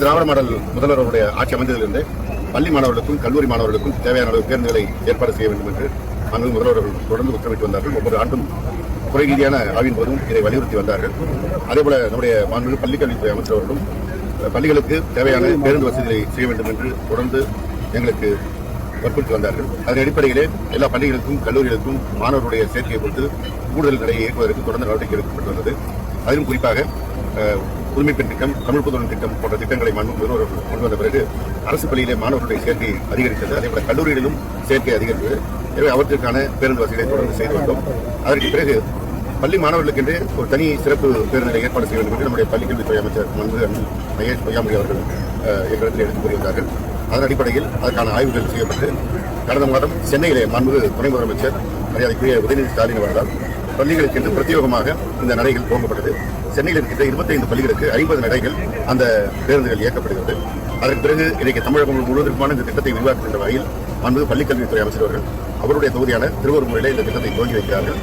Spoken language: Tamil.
திராவிட மாடல் முதல்வருடைய ஆட்சி அமைந்ததிலிருந்து பள்ளி மாணவர்களுக்கும் கல்லூரி மாணவர்களுக்கும் தேவையான அளவு பேருந்துகளை ஏற்பாடு செய்ய வேண்டும் என்று மாண்புமிகு முதல்வர்கள் தொடர்ந்து உத்தரவிட்டு வந்தார்கள். ஒவ்வொரு ஆண்டும் குறை ரீதியான ஆய்வின் போதும் இதை வலியுறுத்தி வந்தார்கள். அதேபோல நம்முடைய மாண்புமிகு பள்ளிக்கல்வித்துறை அமைச்சர் அவர்களும் பள்ளிகளுக்கு தேவையான பேருந்து வசதிகளை செய்ய வேண்டும் என்று தொடர்ந்து எங்களுக்கு வற்புறுத்தி வந்தார்கள். அதன் அடிப்படையிலே எல்லா பள்ளிகளுக்கும் கல்லூரிகளுக்கும் மாணவர்களுடைய சேர்க்கையை பொறுத்து கூடுதல் நடையை இயக்குவதற்கு தொடர்ந்து நடவடிக்கை எடுக்கப்பட்டு வந்தது. அதிலும் குறிப்பாக புதுமைப்பெண் திட்டம், தமிழ் புதுவன் திட்டம் போன்ற திட்டங்களை முதல்வர்கள் கொண்டு வந்த பிறகு அரசு பள்ளியிலே மாணவர்களுடைய சேர்க்கை அதிகரித்தது. அதேபோல கல்லூரிகளிலும் சேர்க்கை அதிகரித்தது. எனவே அவற்றிற்கான பேருந்து வசதிகளை தொடர்ந்து செய்து வந்தோம். அதற்கு பிறகு பள்ளி மாணவர்களுக்கென்றே ஒரு தனி சிறப்பு பேருந்தை ஏற்பாடு செய்ய வேண்டும் என்று நம்முடைய பள்ளிக்கல்வித்துறை அமைச்சர் மாண்புமிகு மகேஷ் பொய்யாமொழி அவர்கள் எங்களிடத்தில் எடுத்துக் கூறியிருந்தார்கள். அதன் அடிப்படையில் அதற்கான ஆய்வுகள் செய்யப்பட்டு கடந்த மாதம் சென்னையிலே மாண்புமிகு துணை முதலமைச்சர் மரியாதைக்குரிய உதயநிதி ஸ்டாலின் அவர்களால் பள்ளிகளுக்கு என்று பிரத்யேகமாக இந்த நடைகள் துவங்கப்பட்டது. சென்னையில் இருக்கின்ற 25 பள்ளிகளுக்கு 50 நடைகள் அந்த பேருந்துகள் இயக்கப்படுகிறது. அதற்கு பிறகு இன்றைக்கு தமிழகம் முழுவதற்குமான இந்த திட்டத்தை விரிவாக்குகின்ற வகையில் மாண்புமிகு பள்ளிக்கல்வித்துறை அமைச்சர் அவர்கள் அவருடைய தொகுதியான திருவள்ளூரிலே இந்த திட்டத்தை துவங்கி வைக்கிறார்கள்.